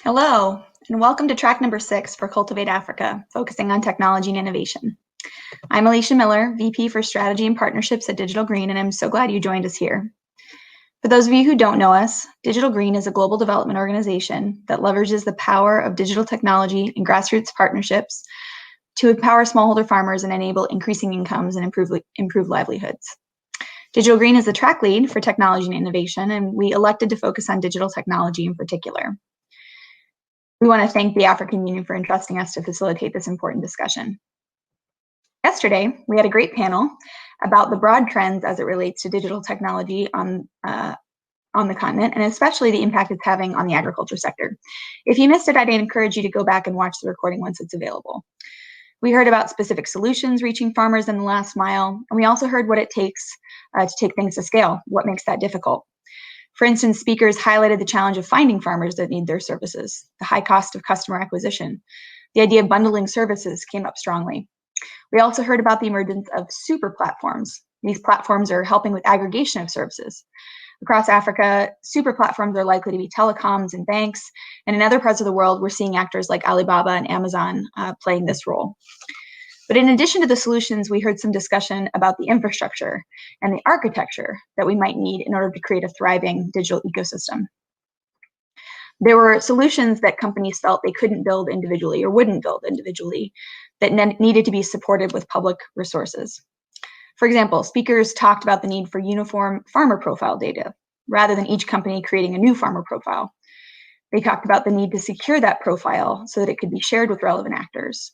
Hello, and welcome to track number 6 for Cultivate Africa, focusing on technology and innovation. I'm Alicia Miller, VP for Strategy and Partnerships at Digital Green, and I'm so glad you joined us here. For those of you who don't know us, Digital Green is a global development organization that leverages the power of digital technology and grassroots partnerships to empower smallholder farmers and enable increasing incomes and improve livelihoods. Digital Green is the track lead for technology and innovation, and we elected to focus on digital technology in particular. We want to thank the African Union for entrusting us to facilitate this important discussion. Yesterday, we had a great panel about the broad trends as it relates to digital technology on the continent, and especially the impact it's having on the agriculture sector. If you missed it, I'd encourage you to go back and watch the recording once it's available. We heard about specific solutions reaching farmers in the last mile, and we also heard what it takes to take things to scale, what makes that difficult. For instance, speakers highlighted the challenge of finding farmers that need their services, the high cost of customer acquisition. The idea of bundling services came up strongly. We also heard about the emergence of super platforms. These platforms are helping with aggregation of services. Across Africa, super platforms are likely to be telecoms and banks, and in other parts of the world, we're seeing actors like Alibaba and Amazon playing this role. But in addition to the solutions, we heard some discussion about the infrastructure and the architecture that we might need in order to create a thriving digital ecosystem. There were solutions that companies felt they couldn't build individually or wouldn't build individually that needed to be supported with public resources. For example, speakers talked about the need for uniform farmer profile data rather than each company creating a new farmer profile. They talked about the need to secure that profile so that it could be shared with relevant actors.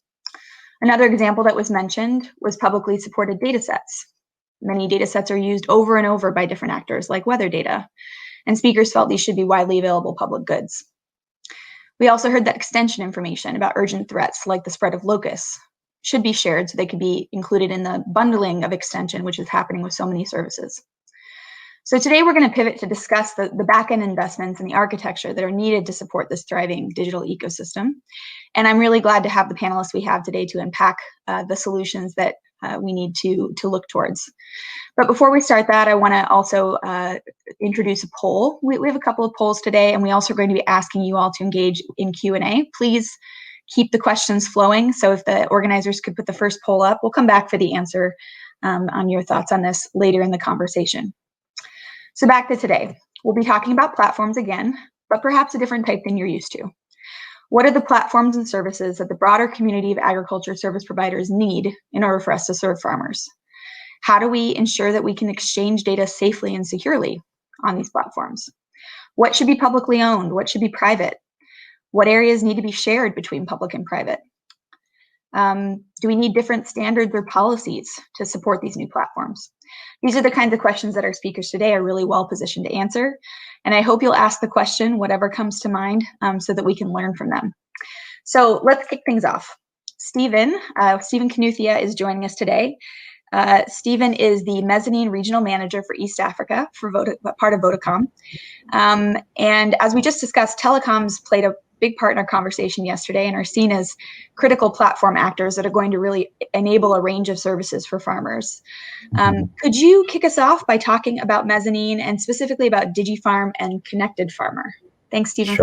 Another example that was mentioned was publicly supported data sets. Many data sets are used over and over by different actors, like weather data, and speakers felt these should be widely available public goods. We also heard that extension information about urgent threats, like the spread of locusts, should be shared so they could be included in the bundling of extension, which is happening with so many services. So today we're going to pivot to discuss the back-end investments and the architecture that are needed to support this thriving digital ecosystem. And I'm really glad to have the panelists we have today to unpack the solutions that we need to look towards. But before we start that, I want to also introduce a poll. We have a couple of polls today, and we also are going to be asking you all to engage in Q&A. Please keep the questions flowing. So if the organizers could put the first poll up, we'll come back for the answer on your thoughts on this later in the conversation. So back to today. We'll be talking about platforms again, but perhaps a different type than you're used to. What are the platforms and services that the broader community of agriculture service providers need in order for us to serve farmers? How do we ensure that we can exchange data safely and securely on these platforms? What should be publicly owned? What should be private? What areas need to be shared between public and private? Do we need different standards or policies to support these new platforms? These are the kinds of questions that our speakers today are really well positioned to answer. And I hope you'll ask the question, whatever comes to mind, so that we can learn from them. So let's kick things off. Stephen Kinnothi is joining us today. Stephen is the Mezzanine Regional Manager for East Africa for part of Vodacom. And as we just discussed, telecoms played a big part in our conversation yesterday and are seen as critical platform actors that are going to really enable a range of services for farmers. Could you kick us off by talking about Mezzanine and specifically about DigiFarm and Connected Farmer? Thanks, Stephen.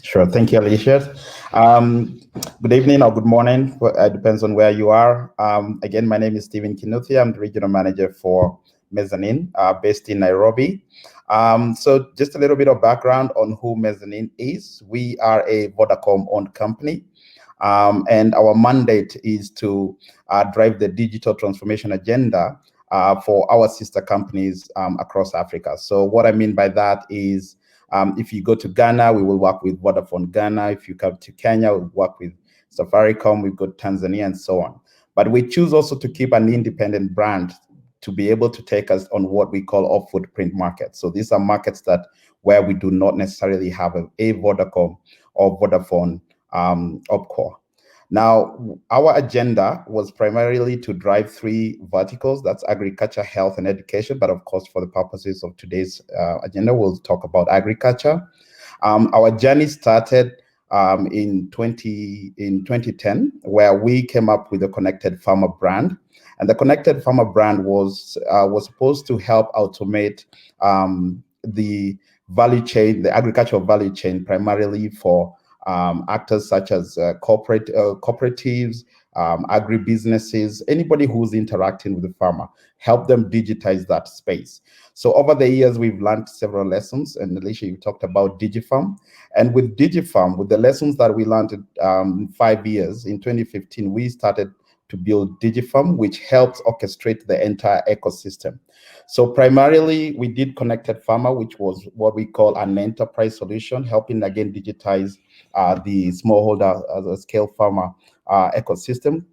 Sure. Thank you, Alicia. Good evening or good morning. It depends on where you are. Again, my name is Stephen Kinnothi. I'm the Regional Manager for Mezzanine, based in Nairobi. So just a little bit of background on who Mezzanine is. We are a Vodacom-owned company, and our mandate is to drive the digital transformation agenda for our sister companies across Africa. So what I mean by that is, if you go to Ghana, we will work with Vodafone Ghana. If you come to Kenya, we'll work with Safaricom. We've got Tanzania and so on. But we choose also to keep an independent brand to be able to take us on what we call off-footprint markets. So these are markets where we do not necessarily have a Vodacom or Vodafone opcore. Now, our agenda was primarily to drive 3 verticals. That's agriculture, health, and education. But of course, for the purposes of today's agenda, we'll talk about agriculture. Our journey started in 2010, where we came up with the Connected Farmer brand. And the Connected Farmer brand was supposed to help automate the value chain, the agricultural value chain, primarily for actors such as cooperatives, agribusinesses, anybody who's interacting with the farmer, help them digitize that space. So over the years, we've learned several lessons, and Alicia, you talked about DigiFarm. And with DigiFarm, with the lessons that we learned in 5 years, in 2015, we started to build DigiFarm, which helps orchestrate the entire ecosystem. So primarily, we did Connected Farmer, which was what we call an enterprise solution, helping again digitize the smallholder scale farmer ecosystem,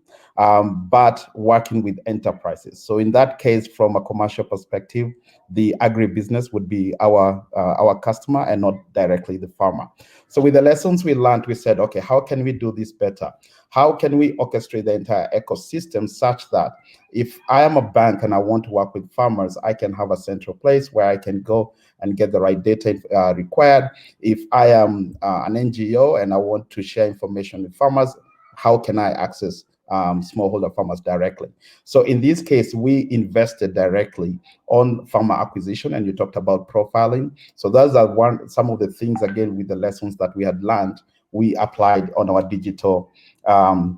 but working with enterprises. So in that case, from a commercial perspective, the agribusiness would be our customer and not directly the farmer. So with the lessons we learned, we said, okay, how can we do this better? How can we orchestrate the entire ecosystem such that if I am a bank and I want to work with farmers, I can have a central place where I can go and get the right data required. If I am an NGO and I want to share information with farmers, how can I access smallholder farmers directly? So in this case, we invested directly on farmer acquisition, and you talked about profiling. So those are some of the things, again, with the lessons that we had learned, we applied on our DigiFarm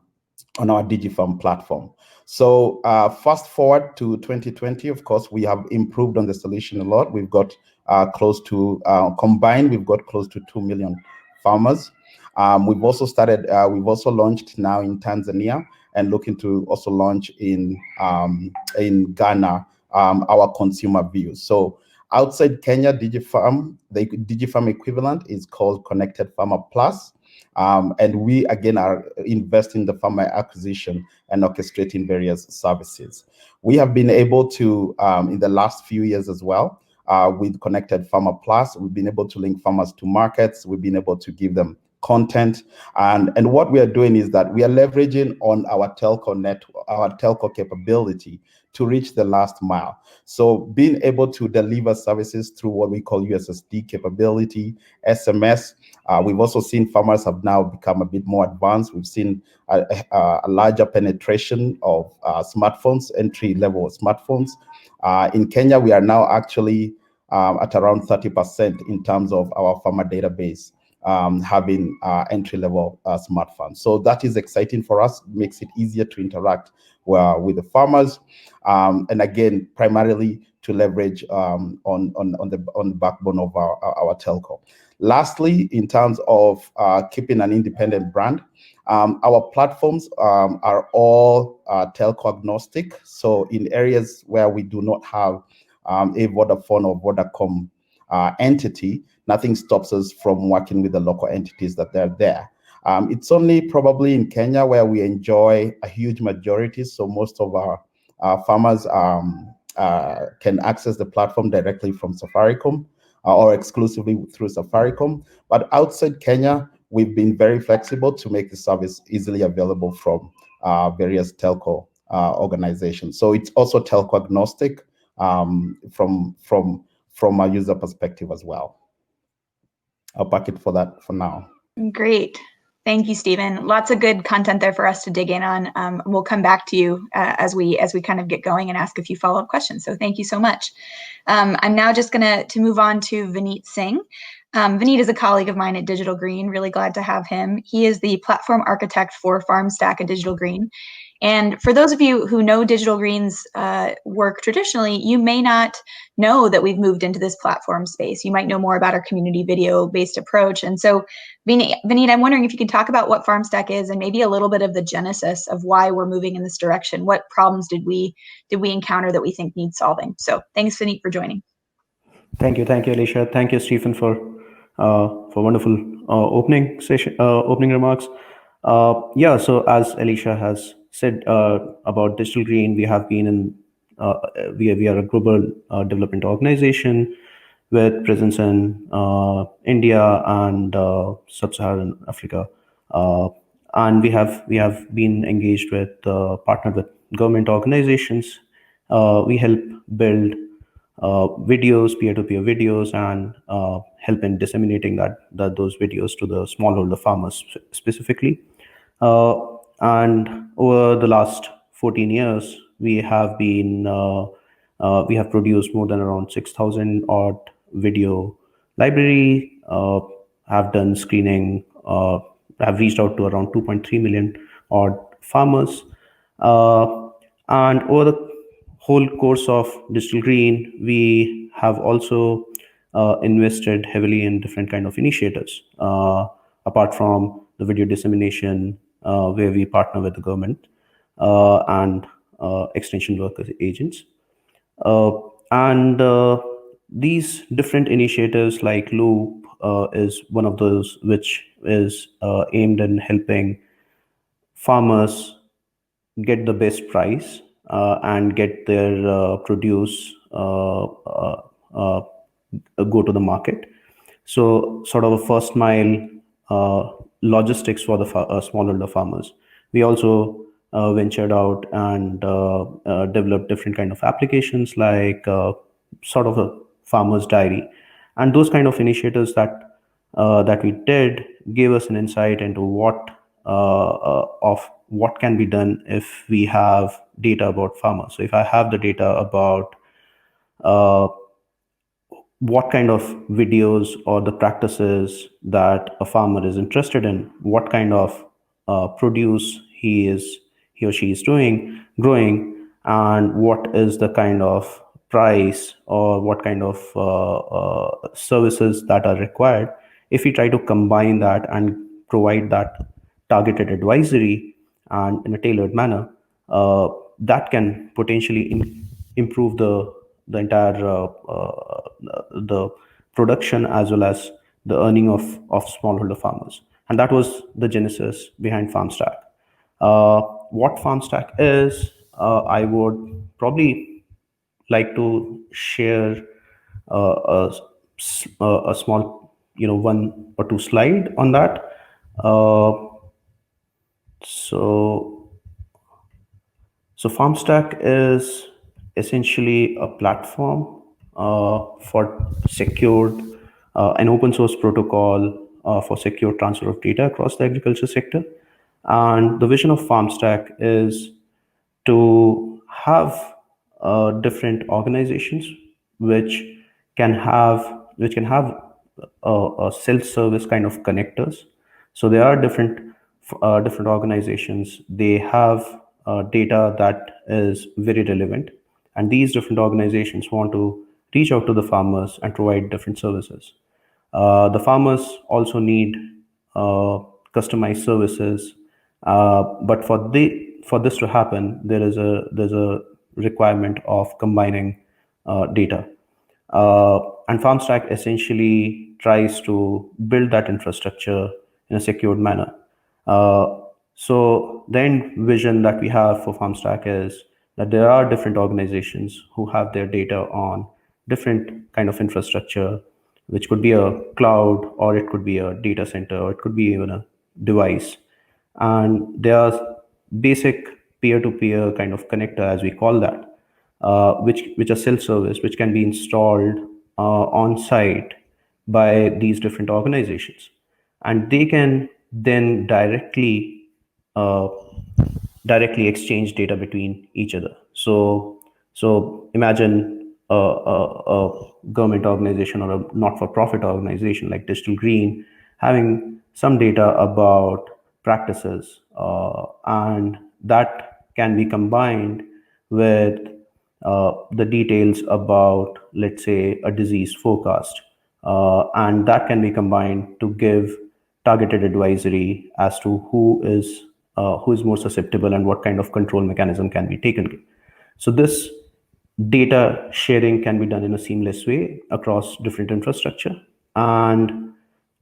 platform. So fast forward to 2020, of course, we have improved on the solution a lot. We've got combined, we've got close to 2 million farmers. We've also launched now in Tanzania, and looking to also launch in Ghana, our consumer views. So outside Kenya, DigiFarm, the DigiFarm equivalent is called Connected Farmer Plus. And we, again, are investing in the farmer acquisition and orchestrating various services. We have been able to, in the last few years as well, with Connected Farmer Plus, we've been able to link farmers to markets. We've been able to give them content. And what we are doing is that we are leveraging on our telco capability to reach the last mile. So being able to deliver services through what we call USSD capability, SMS. We've also seen farmers have now become a bit more advanced. We've seen a larger penetration of smartphones, entry-level smartphones. In Kenya, we are now actually at around 30% in terms of our farmer database having entry-level smartphones. So that is exciting for us, makes it easier to interact with the farmers, and again, primarily to leverage on the backbone of our telco. Lastly, in terms of keeping an independent brand, our platforms are all telco agnostic. So in areas where we do not have a Vodafone or Vodacom entity, nothing stops us from working with the local entities that are there. It's only probably in Kenya where we enjoy a huge majority. So most of our farmers can access the platform directly from Safaricom or exclusively through Safaricom. But outside Kenya, we've been very flexible to make the service easily available from various telco organizations. So it's also telco agnostic from a user perspective as well. I'll pack it for that for now. Great. Thank you, Stephen. Lots of good content there for us to dig in on. We'll come back to you as we kind of get going and ask a few follow-up questions. So thank you so much. I'm now just going to move on to Vineet Singh. Vineet is a colleague of mine at Digital Green. Really glad to have him. He is the platform architect for FarmStack at Digital Green. And for those of you who know Digital Green's work traditionally, you may not know that we've moved into this platform space. You might know more about our community video-based approach. And so, Vineet, I'm wondering if you could talk about what FarmStack is and maybe a little bit of the genesis of why we're moving in this direction. What problems did we encounter that we think need solving? So thanks, Vineet, for joining. Thank you, Alicia. Thank you, Stephen, for wonderful opening remarks. So as Alicia has said about Digital Green, we have been in we are a global development organization with presence in India and sub-Saharan Africa, and we have been engaged with partnered with government organizations. We help build videos, peer-to-peer videos, and help in disseminating those videos to the smallholder farmers specifically. And over the last 14 years, we have produced more than around 6,000 odd video library, have done screening, have reached out to around 2.3 million odd farmers. And over the whole course of Digital Green, we have also invested heavily in different kind of initiatives, apart from the video dissemination, where we partner with the government and extension workers agents. And these different initiatives like Loop is one of those which is aimed in helping farmers get the best price and get their produce go to the market. So sort of a first mile logistics for the smallholder farmers. We also ventured out and developed different kind of applications like sort of a farmer's diary, and those kind of initiatives that we did gave us an insight into what can be done if we have data about farmers. So if I have the data about uh, what kind of videos or the practices that a farmer is interested in, what kind of produce he or she is growing, and what is the kind of price or what kind of services that are required. If we try to combine that and provide that targeted advisory and in a tailored manner, that can potentially improve the entire the production as well as the earning of smallholder farmers. And that was the genesis behind FarmStack. What FarmStack is, I would probably like to share a small, one or two slide on that. So So FarmStack is essentially a platform for secured, an open source protocol for secure transfer of data across the agriculture sector. And the vision of FarmStack is to have different organizations which which can have a self-service kind of connectors. So there are different organizations. They have data that is very relevant, and these different organizations want to reach out to the farmers and provide different services. The farmers also need customized services, but for this to happen, there's a requirement of combining data. And FarmStack essentially tries to build that infrastructure in a secured manner. So the end vision that we have for FarmStack is that there are different organizations who have their data on different kind of infrastructure, which could be a cloud, or it could be a data center, or it could be even a device. And there are basic peer-to-peer kind of connector, as we call that, which are self-service, which can be installed on site by these different organizations, and they can then uh, directly exchange data between each other. So imagine a government organization or a not-for-profit organization like Digital Green having some data about practices, and that can be combined with the details about, let's say, a disease forecast, and that can be combined to give targeted advisory as to who is more susceptible and what kind of control mechanism can be taken. So this data sharing can be done in a seamless way across different infrastructure. And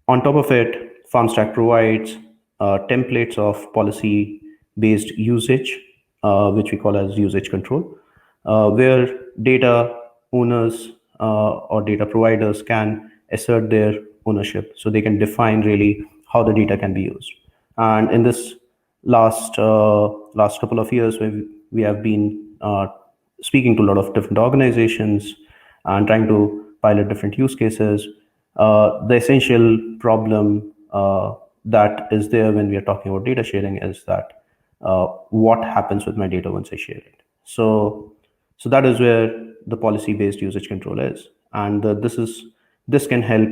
on top of it, FarmStack provides templates of policy-based usage, which we call as usage control, where data owners or data providers can assert their ownership. So they can define really how the data can be used. And in this last couple of years, we have been speaking to a lot of different organizations and trying to pilot different use cases. The essential problem that is there when we are talking about data sharing is that what happens with my data once I share it. So that is where the policy-based usage control is, and this is This can help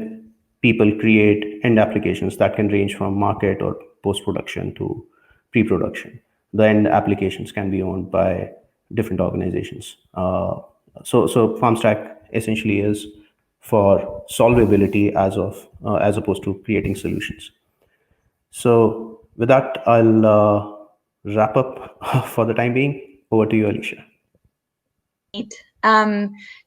people create end applications that can range from market or post-production to pre-production. The end applications can be owned by different organizations. So FarmStack essentially is for solvability as opposed to creating solutions. So with that, I'll wrap up for the time being. Over to you, Alicia.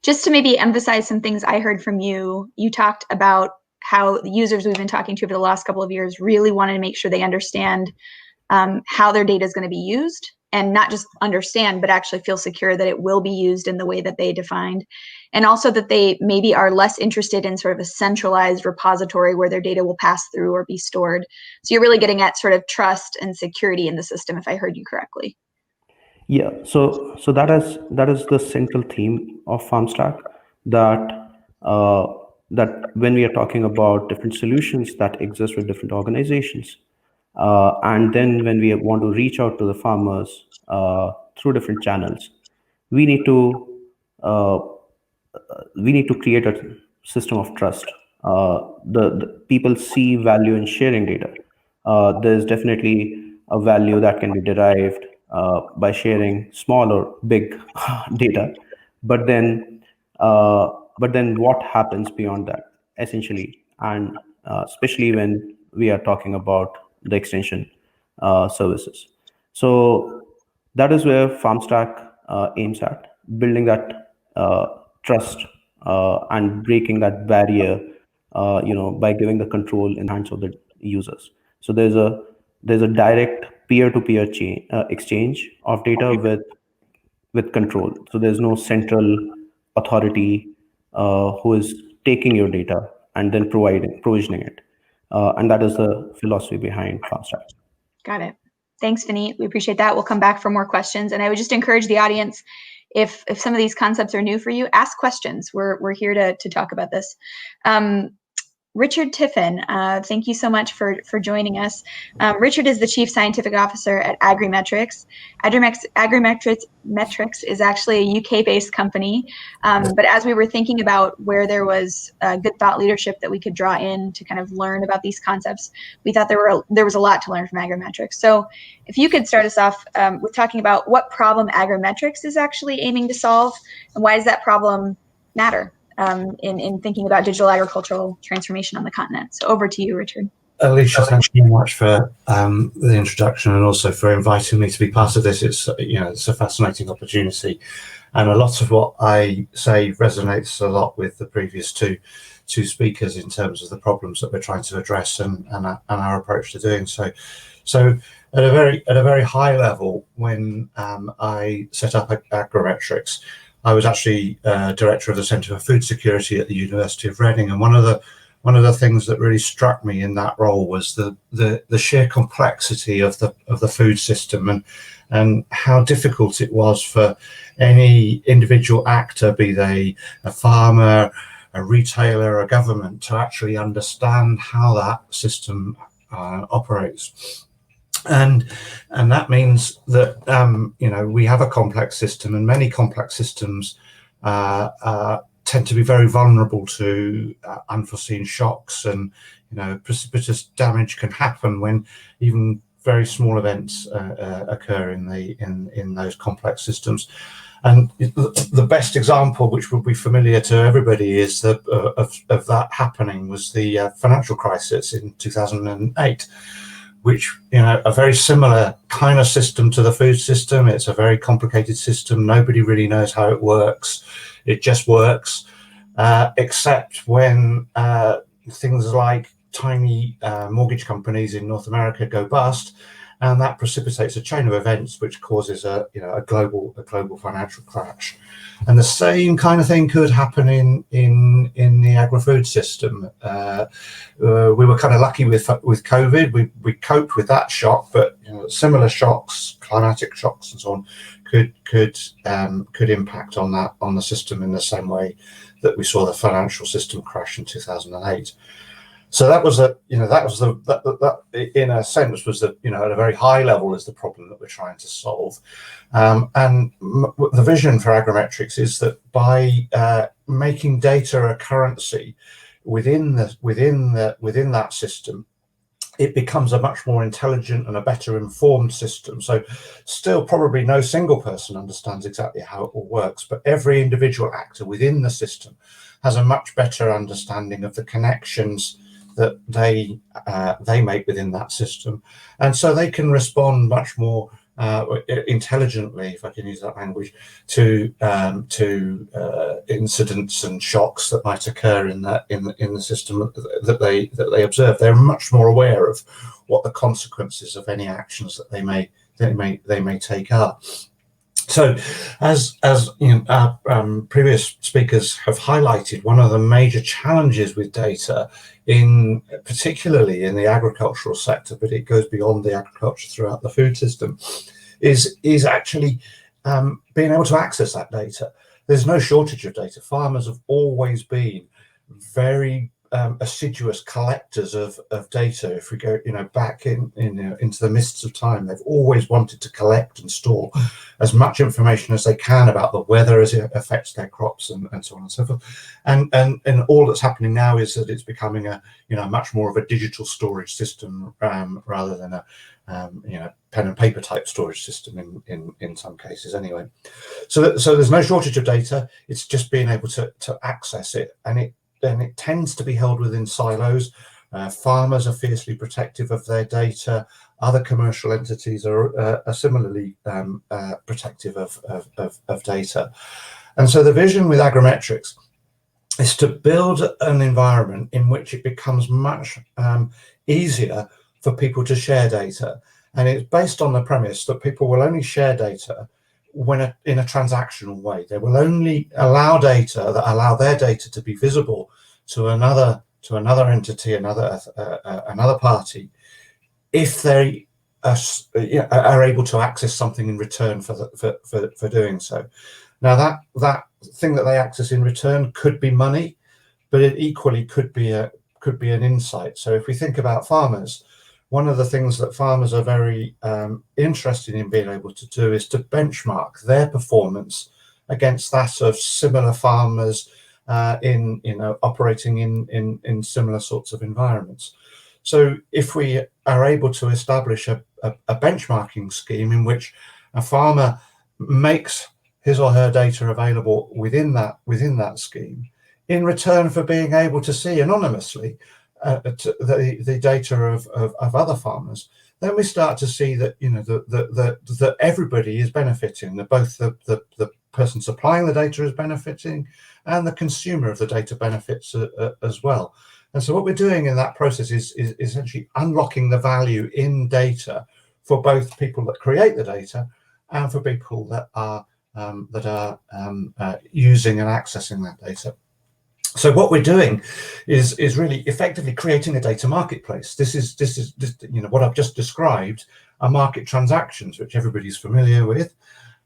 Just to maybe emphasize some things I heard from you, you talked about how the users we've been talking to over the last couple of years really wanted to make sure they understand how their data is going to be used, and not just understand, but actually feel secure that it will be used in the way that they defined. And also that they maybe are less interested in sort of a centralized repository where their data will pass through or be stored. So you're really getting at sort of trust and security in the system, if I heard you correctly. Yeah, so that is the central theme of FarmStack, that that when we are talking about different solutions that exist with different organizations, and then when we want to reach out to the farmers through different channels, we need to uh, create a system of trust. The people see value in sharing data. There's definitely a value that can be derived by sharing small or big data, but then what happens beyond that, essentially, and especially when we are talking about the extension services. So that is where FarmStack aims at, building that trust and breaking that barrier, by giving the control in the hands of the users. So there's a direct peer-to-peer exchange of data with control. So there's no central authority who is taking your data and then provisioning it, and that is the philosophy behind FarmStack. Got it. Thanks, Vineet. We appreciate that. We'll come back for more questions. And I would just encourage the audience, if some of these concepts are new for you, ask questions. We're here to talk about this. Richard Tiffin, thank you so much for joining us. Richard is the Chief Scientific Officer at Agrimetrics. Agrimetrics is actually a UK-based company, but as we were thinking about where there was good thought leadership that we could draw in to kind of learn about these concepts, we thought there was a lot to learn from Agrimetrics. So if you could start us off with talking about what problem Agrimetrics is actually aiming to solve, and why does that problem matter in thinking about digital agricultural transformation on the continent. So over to you, Richard. Alicia, thank you very much for the introduction, and also for inviting me to be part of this. It's it's a fascinating opportunity, and a lot of what I say resonates a lot with the previous two speakers in terms of the problems that we're trying to address and our approach to doing so. So at a very high level, when I set up Agrimetrics, I was actually director of the Centre for Food Security at the University of Reading, and one of the things that really struck me in that role was the sheer complexity of the food system, and how difficult it was for any individual actor, be they a farmer, a retailer, a government, to actually understand how that system operates. And that means that we have a complex system, and many complex systems tend to be very vulnerable to unforeseen shocks, and precipitous damage can happen when even very small events occur in those complex systems. And the best example, which will be familiar to everybody, is of that happening was the financial crisis in 2008. Which, a very similar kind of system to the food system. It's a very complicated system. Nobody really knows how it works. It just works, except when things like tiny mortgage companies in North America go bust, and that precipitates a chain of events which causes a global financial crash. And the same kind of thing could happen in the agri-food system. We were kind of lucky with COVID. We coped with that shock, but similar shocks, climatic shocks, and so on, could impact on the system in the same way that we saw the financial system crash in 2008. So that was that in a sense was at a very high level is the problem that we're trying to solve. And the vision for Agrimetrics is that by making data a currency, within that system, it becomes a much more intelligent and a better informed system. So still probably no single person understands exactly how it all works, but every individual actor within the system has a much better understanding of the connections that they make within that system. And so they can respond much more intelligently, if I can use that language, to incidents and shocks that might occur in the system that they observe. They're much more aware of what the consequences of any actions that they may take are. So, as you know, our previous speakers have highlighted, one of the major challenges with data, particularly in the agricultural sector, but it goes beyond the agriculture throughout the food system, is actually being able to access that data. There's no shortage of data. Farmers have always been very assiduous collectors of data. If we go, back into the mists of time, they've always wanted to collect and store as much information as they can about the weather as it affects their crops and so on and so forth. And all that's happening now is that it's becoming a much more of a digital storage system rather than a pen and paper type storage system in some cases anyway. So there's no shortage of data. It's just being able to access it, and it tends to be held within silos. Farmers are fiercely protective of their data. Other commercial entities are similarly protective of data. And so the vision with agrimetrics is to build an environment in which it becomes much easier for people to share data. And it's based on the premise that people will only share data when in a transactional way. They will only allow data that allow their data to be visible to another entity, another party, if they are able to access something in return for doing so. Now that thing that they access in return could be money, but it equally could be an insight. So if we think about farmers, one of the things that farmers are very interested in being able to do is to benchmark their performance against that of similar farmers operating in similar sorts of environments. So if we are able to establish a benchmarking scheme in which a farmer makes his or her data available within that scheme, in return for being able to see anonymously the data of other farmers, then we start to see that that everybody is benefiting. That both the person supplying the data is benefiting, and the consumer of the data benefits as well. And so what we're doing in that process is essentially unlocking the value in data for both people that create the data and for people that are using and accessing that data. So what we're doing is really effectively creating a data marketplace. This is what I've just described are market transactions, which everybody's familiar with.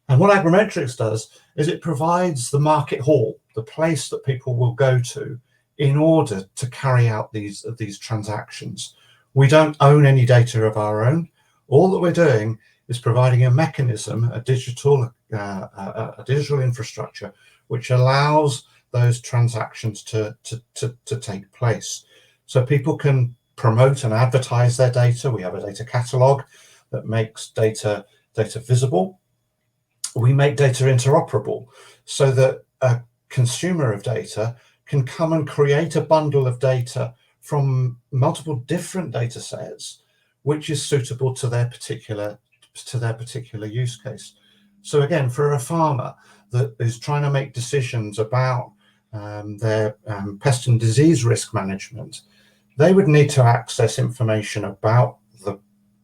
And what agrimetrics does is it provides the market hall, the place that people will go to in order to carry out these transactions. We don't own any data of our own. All that we're doing is providing a mechanism, a digital infrastructure, which allows those transactions to take place. So people can promote and advertise their data. We have a data catalog that makes data visible. We make data interoperable so that a consumer of data can come and create a bundle of data from multiple different data sets, which is suitable to their particular use case. So again, for a farmer that is trying to make decisions about their pest and disease risk management, they would need to access information about the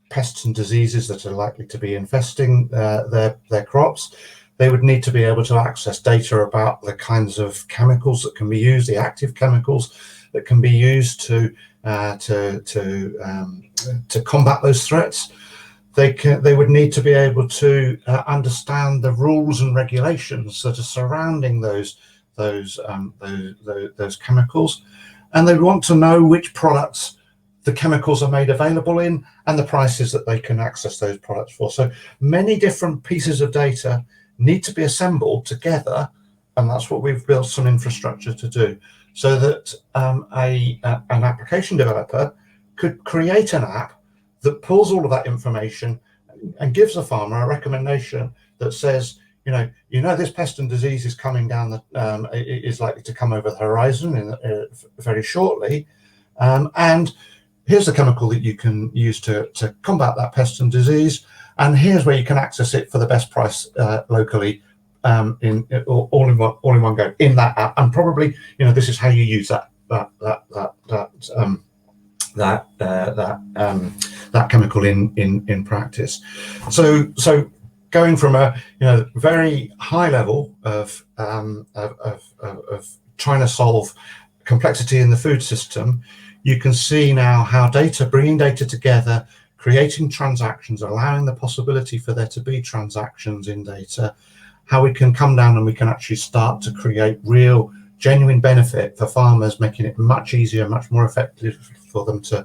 pests and diseases that are likely to be infesting their crops. They would need to be able to access data about the kinds of chemicals that can be used, the active chemicals that can be used to combat those threats. They would need to be able to understand the rules and regulations that are surrounding those chemicals, and they want to know which products the chemicals are made available in and the prices that they can access those products for. So many different pieces of data need to be assembled together, and that's what we've built some infrastructure to do. so that an application developer could create an app that pulls all of that information and gives the farmer a recommendation that says, this pest and disease is coming down is likely to come over the horizon very shortly, and here's the chemical that you can use to combat that pest and disease, and here's where you can access it for the best price locally, all in one go in that app. And probably, this is how you use that chemical in practice. So going from a very high level of trying to solve complexity in the food system, you can see now how bringing data together, creating transactions, allowing the possibility for there to be transactions in data, how we can come down and we can actually start to create real, genuine benefit for farmers, making it much easier, much more effective for them to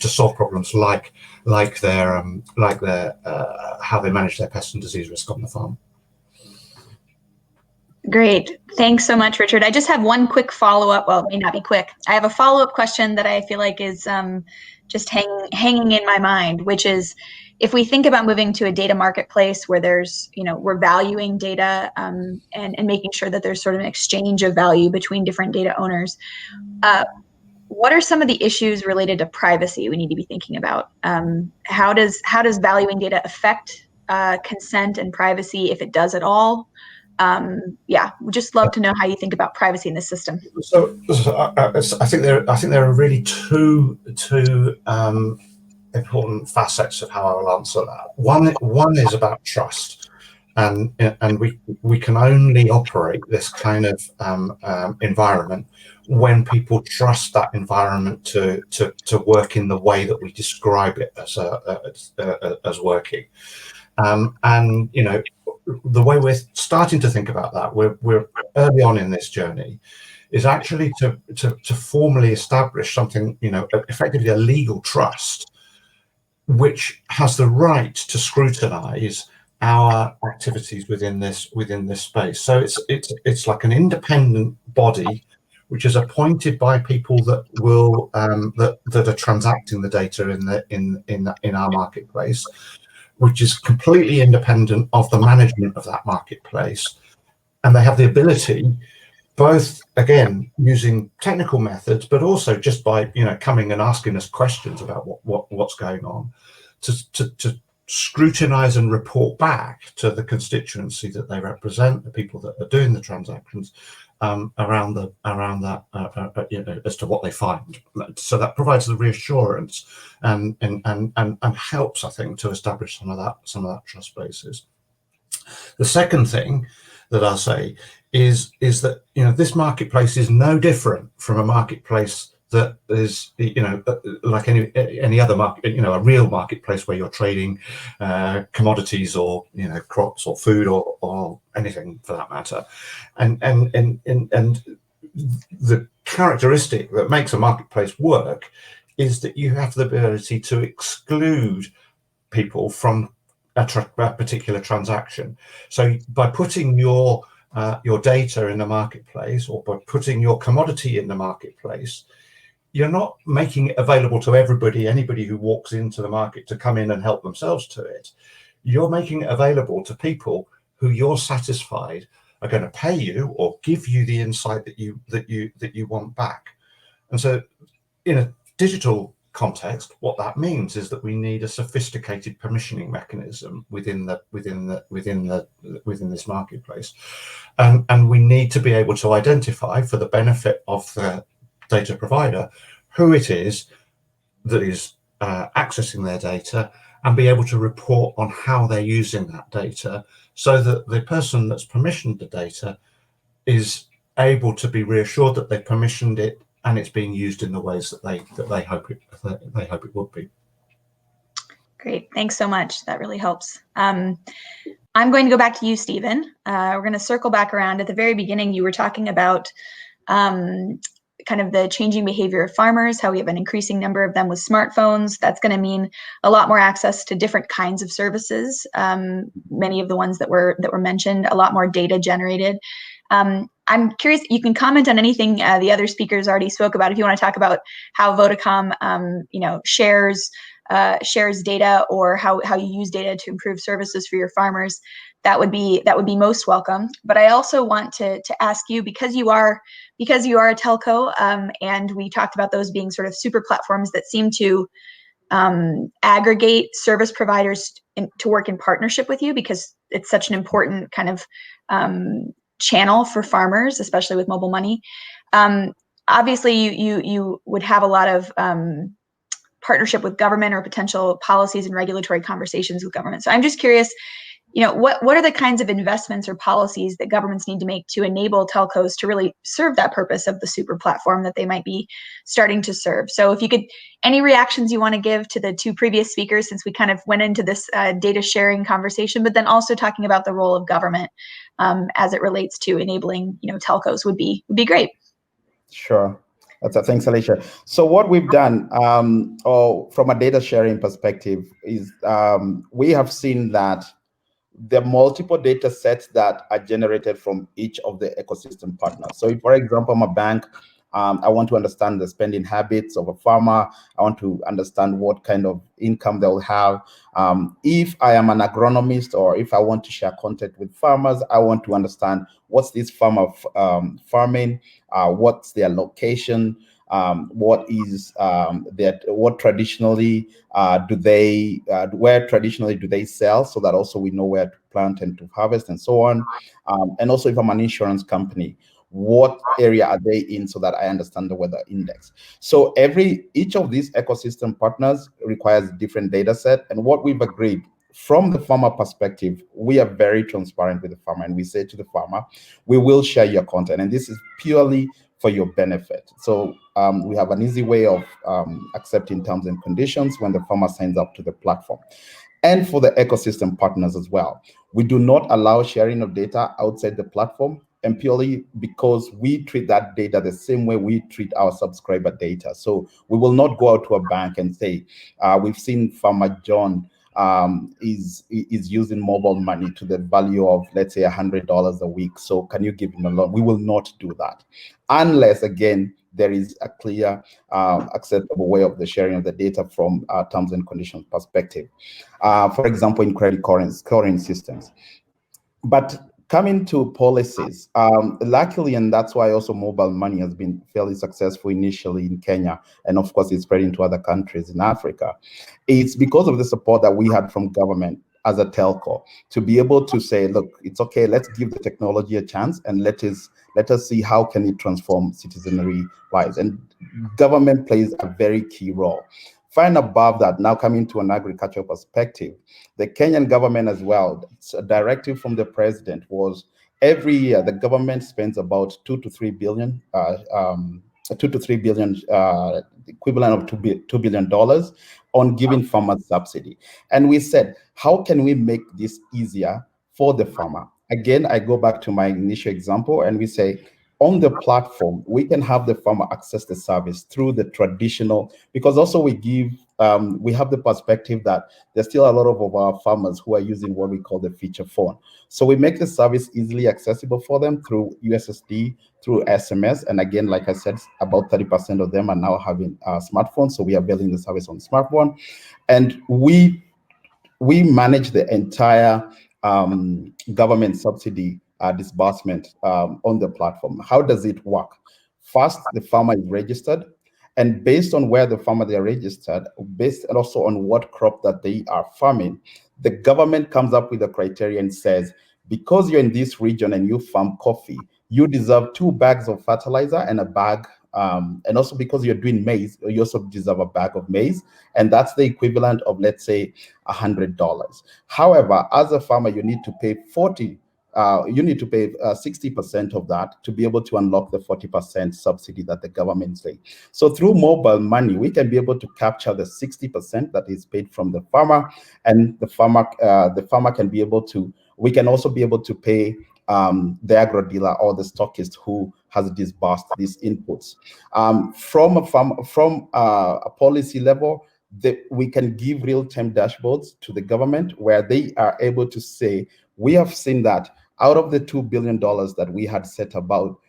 solve problems like their how they manage their pest and disease risk on the farm. Great. Thanks so much, Richard. I just have one quick follow-up. Well, it may not be quick. I have a follow-up question that I feel like is just hanging in my mind, which is, if we think about moving to a data marketplace where there's, we're valuing data and making sure that there's sort of an exchange of value between different data owners, what are some of the issues related to privacy we need to be thinking about? How does valuing data affect consent and privacy, if it does at all? We'd just love to know how you think about privacy in the system. So I think there are really two important facets of how I will answer that. One is about trust, and we can only operate this kind of environment when people trust that environment to work in the way that we describe it as working. And the way we're starting to think about that, we're early on in this journey, is actually to formally establish something, effectively a legal trust, which has the right to scrutinize our activities within this space. So it's like an independent body which is appointed by people that will that are transacting the data in our marketplace, which is completely independent of the management of that marketplace. And they have the ability, both, again, using technical methods, but also just by coming and asking us questions about what's going on, to scrutinize and report back to the constituency that they represent, the people that are doing the transactions, around that as to what they find. So that provides the reassurance and helps, I think, to establish some of that trust basis. The second thing that I'll say is that this marketplace is no different from a marketplace that is like any other market, a real marketplace where you're trading commodities or crops or food or anything for that matter, and the characteristic that makes a marketplace work is that you have the ability to exclude people from a particular transaction. So by putting your data in the marketplace, or by putting your commodity in the marketplace, you're not making it available to anybody who walks into the market to come in and help themselves to it. You're making it available to people who you're satisfied are going to pay you or give you the insight that you want back. And so in a digital context, what that means is that we need a sophisticated permissioning mechanism within this marketplace, and we need to be able to identify, for the benefit of the data provider, who it is that is accessing their data, and be able to report on how they're using that data, so that the person that's permissioned the data is able to be reassured that they've permissioned it and it's being used in the ways that they hope it would be. Great, thanks so much. That really helps. I'm going to go back to you, Stephen. We're going to circle back around. At the very beginning, you were talking about kind of the changing behavior of farmers, how we have an increasing number of them with smartphones. That's going to mean a lot more access to different kinds of services. Many of the ones that were mentioned, a lot more data generated. I'm curious, you can comment on anything the other speakers already spoke about. If you want to talk about how Vodacom, shares data, or how you use data to improve services for your farmers, that would be most welcome. But I also want to ask you, because you are a telco, and we talked about those being sort of super platforms that seem to aggregate service providers to work in partnership with you, because it's such an important kind of channel for farmers, especially with mobile money. Obviously, you would have a lot of partnership with government, or potential policies and regulatory conversations with government. So I'm just curious, what are the kinds of investments or policies that governments need to make to enable telcos to really serve that purpose of the super platform that they might be starting to serve? So if you could, any reactions you want to give to the two previous speakers, since we kind of went into this data sharing conversation, but then also talking about the role of government as it relates to enabling, telcos would be great. Sure. Thanks, Alicia. So what we've done, from a data sharing perspective, is we have seen that the multiple data sets that are generated from each of the ecosystem partners. So if, for example, I'm a bank, I want to understand the spending habits of a farmer. I want to understand what kind of income they'll have. If I am an agronomist, or if I want to share content with farmers, I want to understand what's this farmer farming, what's their location, what traditionally where traditionally do they sell, so that also we know where to plant and to harvest and so on. And also, if I'm an insurance company, what area are they in, so that I understand the weather index. So each of these ecosystem partners requires a different data set. And what we've agreed, from the farmer perspective, we are very transparent with the farmer, and we say to the farmer, we will share your content, and this is purely for your benefit. So we have an easy way of accepting terms and conditions when the farmer signs up to the platform. And for the ecosystem partners as well, we do not allow sharing of data outside the platform, and purely because we treat that data the same way we treat our subscriber data. So we will not go out to a bank and say, we've seen Farmer John is using mobile money to the value of, let's say, $100 a week, so can you give him a loan? We will not do that, unless, again, there is a clear, acceptable way of the sharing of the data from a terms and conditions perspective. For example, in credit scoring systems. But coming to policies, luckily, and that's why also mobile money has been fairly successful initially in Kenya, and of course it's spreading to other countries in Africa. It's because of the support that we had from government as a telco to be able to say, look, it's okay, let's give the technology a chance, and let us see how can it transform citizenry lives. And government plays a very key role. Fine above that, now coming to an agricultural perspective, the Kenyan government as well, a directive from the president was, every year the government spends about 2 to 3 billion, equivalent of $2 billion on giving farmers subsidy. And we said, how can we make this easier for the farmer? Again, I go back to my initial example, and we say, on the platform, we can have the farmer access the service through the traditional, because also we have the perspective that there's still a lot of our farmers who are using what we call the feature phone. So we make the service easily accessible for them through USSD, through SMS. And again, like I said, about 30% of them are now having smartphones. So we are building the service on smartphone. And we manage the entire government subsidy disbursement on the platform. How does it work? First, the farmer is registered, and based on where the farmer they are registered, based also on what crop that they are farming, the government comes up with a criteria and says, because you're in this region and you farm coffee, you deserve 2 bags of fertilizer and a bag. And also because you're doing maize, you also deserve a bag of maize, and that's the equivalent of, let's say, $100. However, as a farmer, you need to pay 60% of that to be able to unlock the 40% subsidy that the government say. So through mobile money, we can be able to capture the 60% that is paid from the farmer, and the farmer can be able to. We can also be able to pay the agro dealer or the stockist who has disbursed these inputs. From a policy level, we can give real-time dashboards to the government where they are able to say, we have seen that out of the $2 billion that we had set about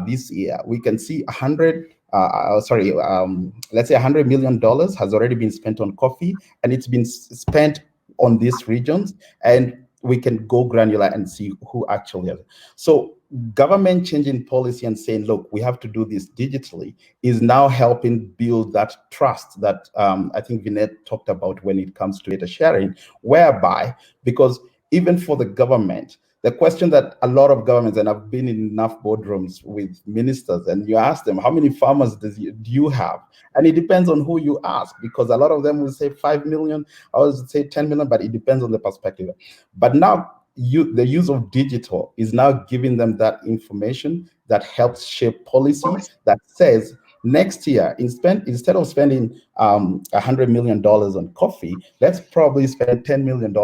this year, we can see let's say $100 million has already been spent on coffee, and it's been spent on these regions, and we can go granular and see who actually has. So government changing policy and saying, look, we have to do this digitally is now helping build that trust that I think Vincent talked about when it comes to data sharing, whereby, because even for the government, the question that a lot of governments, and I've been in enough boardrooms with ministers, and you ask them, how many farmers do you have? And it depends on who you ask, because a lot of them will say 5 million, others will say 10 million, but it depends on the perspective. But now the use of digital is now giving them that information that helps shape policy that says, next year, instead of spending $100 million on coffee, let's probably spend $10 million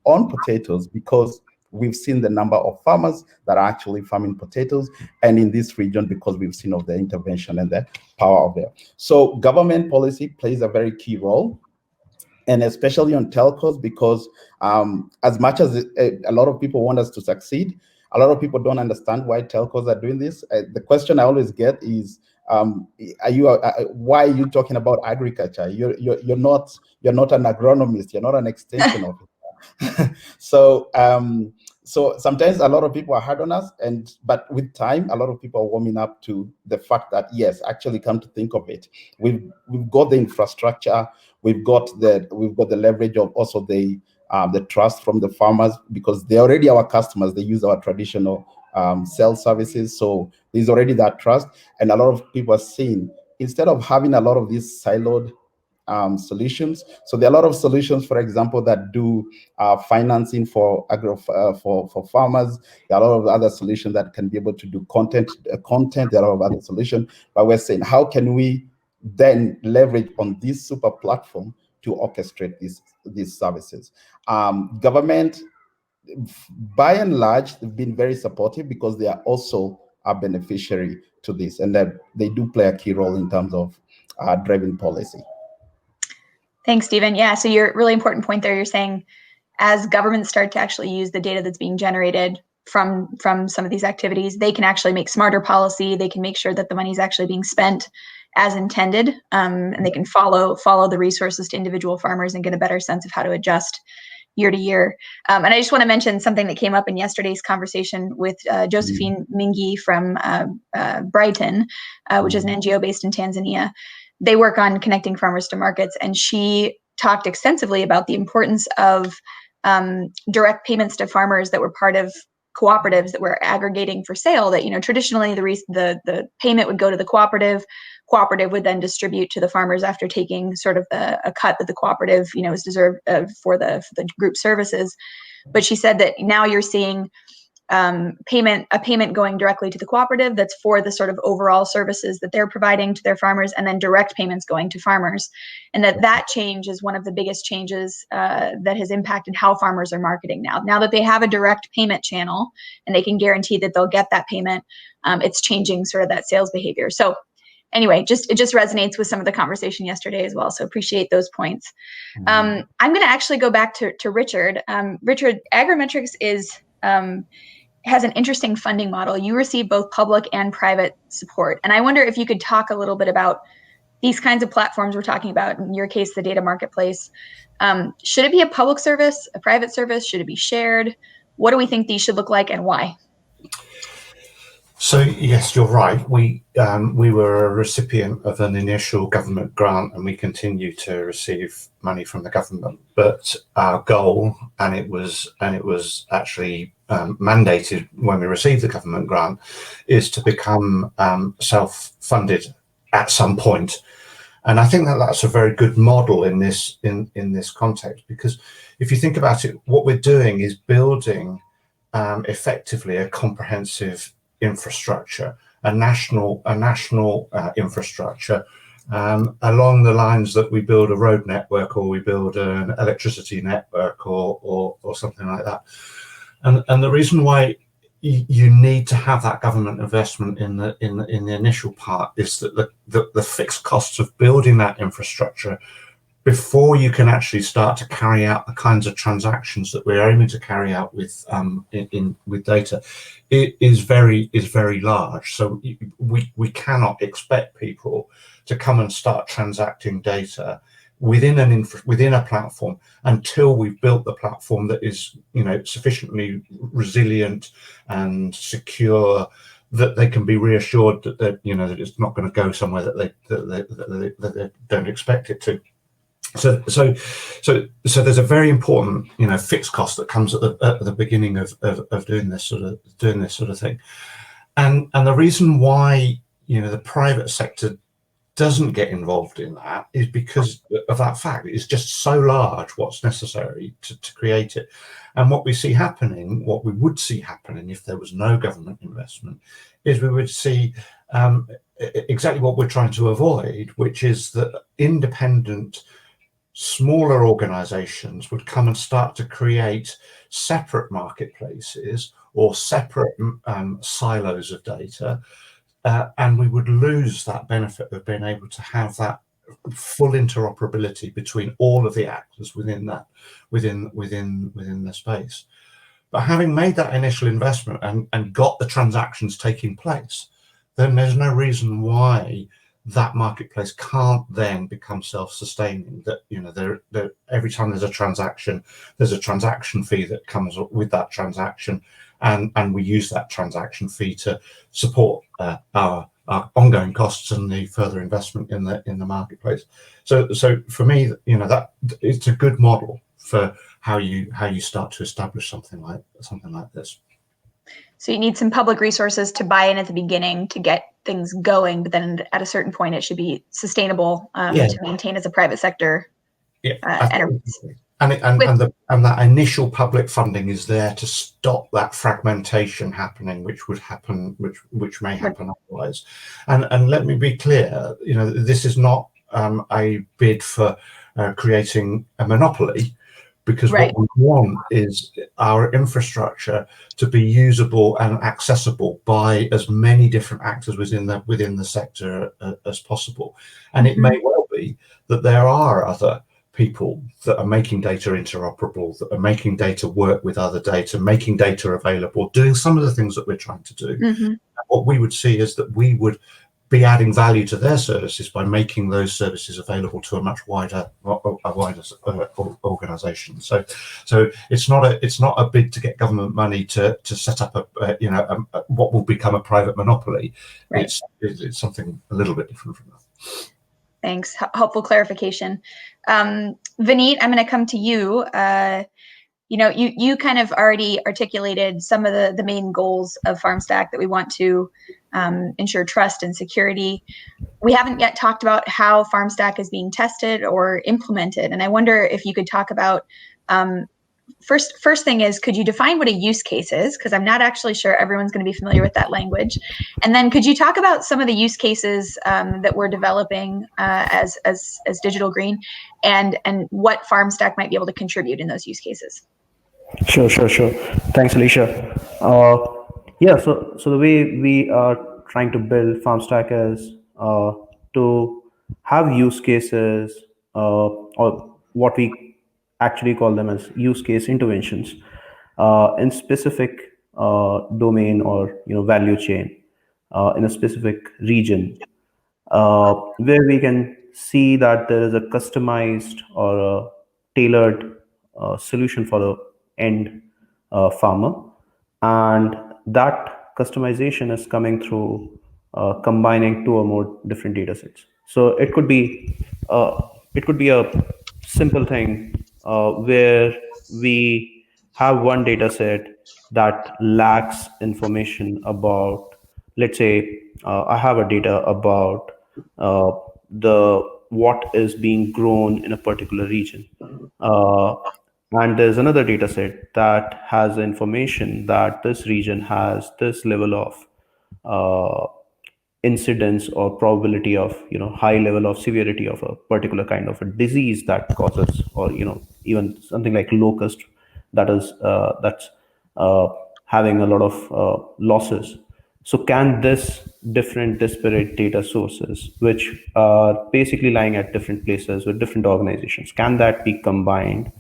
on potatoes, because we've seen the number of farmers that are actually farming potatoes, and in this region, because we've seen of the intervention and the power of it. So government policy plays a very key role, and especially on telcos, because as much as a lot of people want us to succeed, a lot of people don't understand why telcos are doing this. The question I always get is, why are you talking about agriculture? You're not an agronomist. You're not an extension of it. So sometimes a lot of people are hard on us, but with time, a lot of people are warming up to the fact that, yes, actually, come to think of it, we've got the infrastructure, we've got the leverage of also the trust from the farmers, because they're already our customers. They use our traditional sales services, so there's already that trust. And a lot of people are saying, instead of having a lot of these siloed solutions. So there are a lot of solutions, for example, that do financing for farmers. There are a lot of other solutions that can be able to do content. There are a lot of other solutions, but we're saying, how can we then leverage on this super platform to orchestrate these services? Government, by and large, have been very supportive, because they are also a beneficiary to this, and that they do play a key role in terms of driving policy. Thanks, Stephen. Yeah, so you're really important point there. You're saying, as governments start to actually use the data that's being generated from some of these activities, they can actually make smarter policy. They can make sure that the money is actually being spent as intended, and they can follow the resources to individual farmers and get a better sense of how to adjust year to year. And I just want to mention something that came up in yesterday's conversation with Josephine Mingi from Brighton, which is an NGO based in Tanzania. They work on connecting farmers to markets, and she talked extensively about the importance of direct payments to farmers that were part of cooperatives that were aggregating for sale. That, traditionally the payment would go to the cooperative would then distribute to the farmers after taking sort of a cut that the cooperative is deserved for the group services. But she said that now you're seeing a payment going directly to the cooperative that's for the sort of overall services that they're providing to their farmers, and then direct payments going to farmers. And that change is one of the biggest changes that has impacted how farmers are marketing now that they have a direct payment channel and they can guarantee that they'll get that payment. It's changing sort of that sales behavior. So anyway, it just resonates with some of the conversation yesterday as well. So appreciate those points. I'm going to actually go back to Richard. Richard, Agrimetrics has an interesting funding model. You receive both public and private support. And I wonder if you could talk a little bit about these kinds of platforms we're talking about, in your case, the data marketplace. Should it be a public service, a private service? Should it be shared? What do we think these should look like, and why? So yes, you're right. We were a recipient of an initial government grant, and we continue to receive money from the government. But our goal, and it was actually mandated when we received the government grant, is to become self-funded at some point. And I think that's a very good model in this context, because if you think about it, what we're doing is building effectively a comprehensive infrastructure, a national infrastructure, along the lines that we build a road network, or we build an electricity network, or something like that. And the reason why you need to have that government investment in the initial part is that the fixed costs of building that infrastructure before you can actually start to carry out the kinds of transactions that we're aiming to carry out with with data, it is very large. So we cannot expect people to come and start transacting data within a platform until we've built the platform that is, you know, sufficiently resilient and secure, that they can be reassured that you know, that it's not going to go somewhere that they don't expect it to. So there's a very important, you know, fixed cost that comes at the beginning of doing this sort of thing, and the reason why, you know, the private sector doesn't get involved in that is because of that fact. It's just so large what's necessary to create it. And what we see happening, what we would see happening if there was no government investment, is we would see exactly what we're trying to avoid, which is that independent, smaller organizations would come and start to create separate marketplaces or separate silos of data. And we would lose that benefit of being able to have that full interoperability between all of the actors within the space. But having made that initial investment and got the transactions taking place, then there's no reason why that marketplace can't then become self-sustaining. That, you know, there every time there's a transaction fee that comes with that transaction, and we use that transaction fee to support our ongoing costs and the further investment in the marketplace. So for me, you know, that it's a good model for how you start to establish something like this. So you need some public resources to buy in at the beginning to get things going, but then at a certain point it should be sustainable to maintain as a private sector enterprise. And that initial public funding is there to stop that fragmentation happening, which may happen otherwise. And let me be clear, you know, this is not a bid for creating a monopoly, because what we want is our infrastructure to be usable and accessible by as many different actors within the sector as possible. And it may well be that there are other people that are making data interoperable, that are making data work with other data, making data available, doing some of the things that we're trying to do. What we would see is that we would be adding value to their services by making those services available to a much wider organization. So it's not a bid to get government money to set up what will become a private monopoly. It's something a little bit different from that. Thanks. Helpful clarification. Vineet, I'm going to come to you. You know, you kind of already articulated some of the main goals of FarmStack, that we want to ensure trust and security. We haven't yet talked about how FarmStack is being tested or implemented, and I wonder if you could talk about first thing is, could you define what a use case is? Because I'm not actually sure everyone's going to be familiar with that language. And then could you talk about some of the use cases that we're developing as Digital Green, and what FarmStack might be able to contribute in those use cases? Sure. Thanks, Alicia. So the way we are trying to build FarmStack is to have use cases, or what we actually call them as use case interventions, in specific domain or value chain, in a specific region, where we can see that there is a customized or a tailored solution for the end farmer, and that customization is coming through combining two or more different data sets. So it could be a simple thing where we have one data set that lacks information about, let's say, I have a data about what is being grown in a particular region. And there's another data set that has information that this region has this level of incidence or probability of high level of severity of a particular kind of a disease that causes, or even something like locust that is that's having a lot of losses. So can this different disparate data sources, which are basically lying at different places with different organizations, can that be combined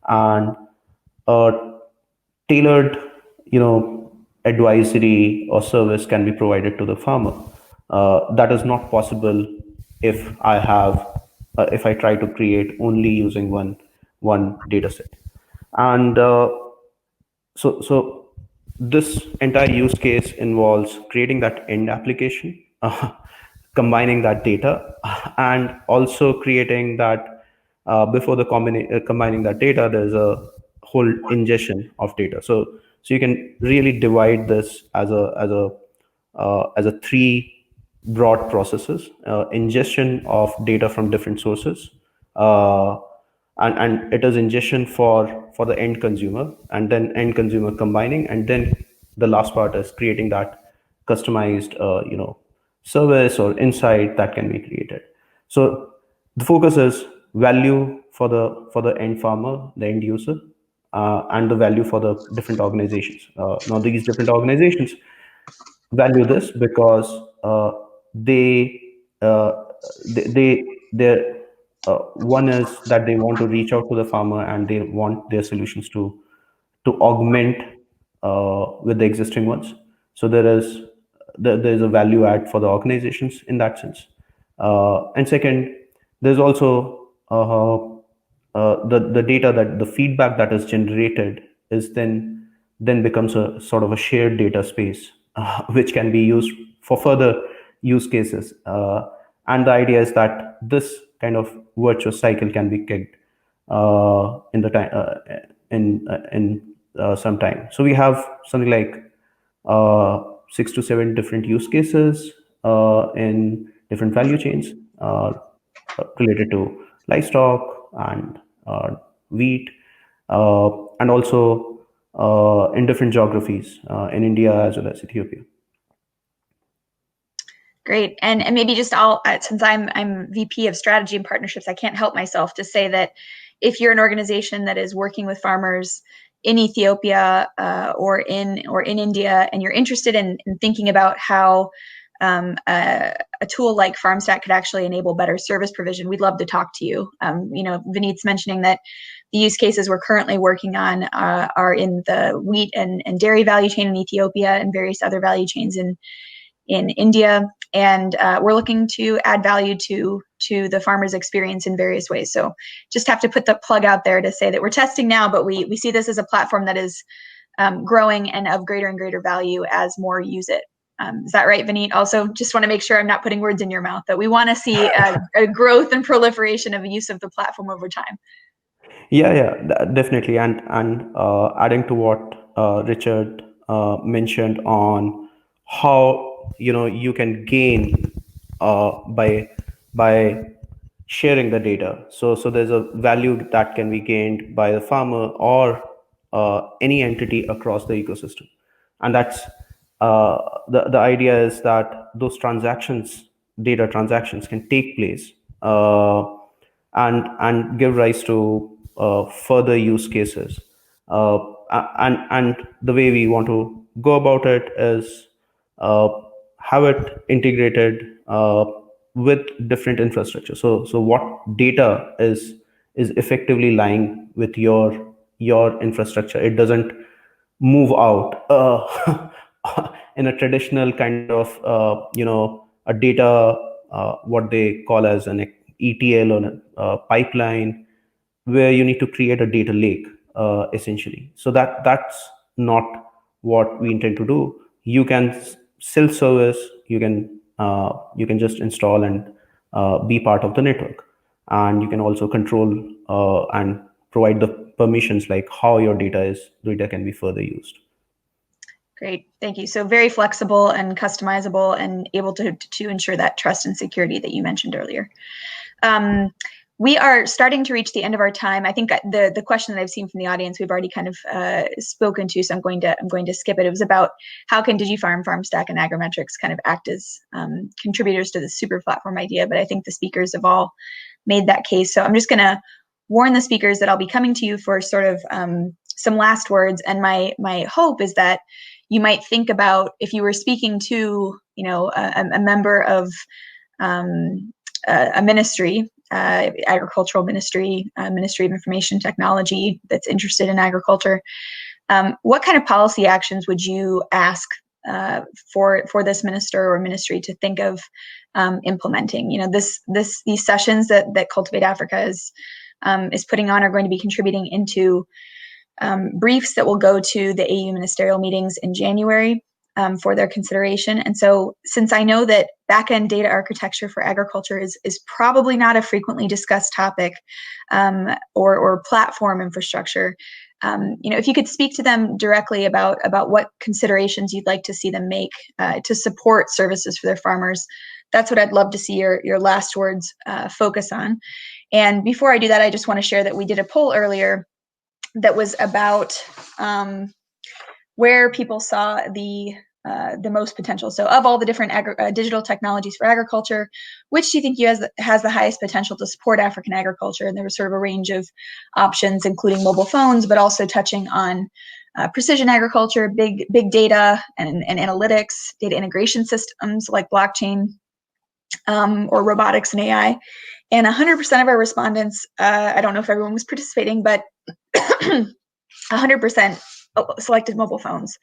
and tailored, advisory or service can be provided to the farmer? That is not possible if if I try to create only using one data set. And so this entire use case involves creating that end application, combining that data, and also creating that before the combining that data, there's a whole ingestion of data. So you can really divide this as a three broad processes: ingestion of data from different sources, and it is ingestion for the end consumer, and then end consumer combining, and then the last part is creating that customized service or insight that can be created. So the focus is value for the end farmer, the end user, and the value for the different organizations. Now these different organizations value this because they they're one is that they want to reach out to the farmer and they want their solutions to augment with the existing ones. So there's a value add for the organizations in that sense. And second, there's also the data, that the feedback that is generated is then becomes a sort of a shared data space, which can be used for further use cases. And the idea is that this kind of virtuous cycle can be kicked in the time in some time. So we have something like 6 to 7 different use cases in different value chains related to livestock and wheat, and also in different geographies in India as well as Ethiopia. Great. And maybe just since I'm VP of Strategy and Partnerships, I can't help myself to say that if you're an organization that is working with farmers in Ethiopia or in India, and you're interested in thinking about how a tool like FarmStack could actually enable better service provision, we'd love to talk to you. Vineet's mentioning that the use cases we're currently working on are in the wheat and dairy value chain in Ethiopia and various other value chains in India. And we're looking to add value to the farmer's experience in various ways. So just have to put the plug out there to say that we're testing now, but we see this as a platform that is growing and of greater and greater value as more use it. Is that right, Vineet? Also, just want to make sure I'm not putting words in your mouth, that we want to see a growth and proliferation of use of the platform over time. Yeah, definitely. And adding to what Richard mentioned on how you can gain by sharing the data. So there's a value that can be gained by the farmer or any entity across the ecosystem, and that's the idea is that those data transactions can take place and give rise to further use cases. And the way we want to go about it is have it integrated with different infrastructure. So what data is effectively lying with your infrastructure. It doesn't move out in a traditional kind of a data what they call as an ETL or a pipeline, where you need to create a data lake essentially. So that's not what we intend to do. You can self-service, you can just install and be part of the network, and you can also control and provide the permissions, like how your data can be further used. Great, thank you. So very flexible and customizable and able to ensure that trust and security that you mentioned earlier. We are starting to reach the end of our time. I think the question that I've seen from the audience, we've already kind of spoken to, so I'm going to skip it. It was about how can DigiFarm, FarmStack, and Agrimetrics kind of act as contributors to the super platform idea, but I think the speakers have all made that case. So I'm just going to warn the speakers that I'll be coming to you for sort of some last words, and my hope is that you might think about if you were speaking to, a member of a ministry, agricultural ministry, Ministry of Information Technology that's interested in agriculture. What kind of policy actions would you ask for this minister or ministry to think of implementing? These sessions that Cultivate Africa is putting on are going to be contributing into briefs that will go to the AU ministerial meetings in January for their consideration. And so, since I know that backend data architecture for agriculture is probably not a frequently discussed topic, or platform infrastructure, if you could speak to them directly about what considerations you'd like to see them make to support services for their farmers, that's what I'd love to see your last words focus on. And before I do that, I just want to share that we did a poll earlier that was about where people saw the most potential. So, of all the different digital technologies for agriculture, which do you think has the highest potential to support African agriculture? And there was sort of a range of options, including mobile phones, but also touching on precision agriculture, big data and analytics, data integration systems like blockchain, or robotics and AI. And 100% of our respondents, I don't know if everyone was participating, but 100% selected mobile phones.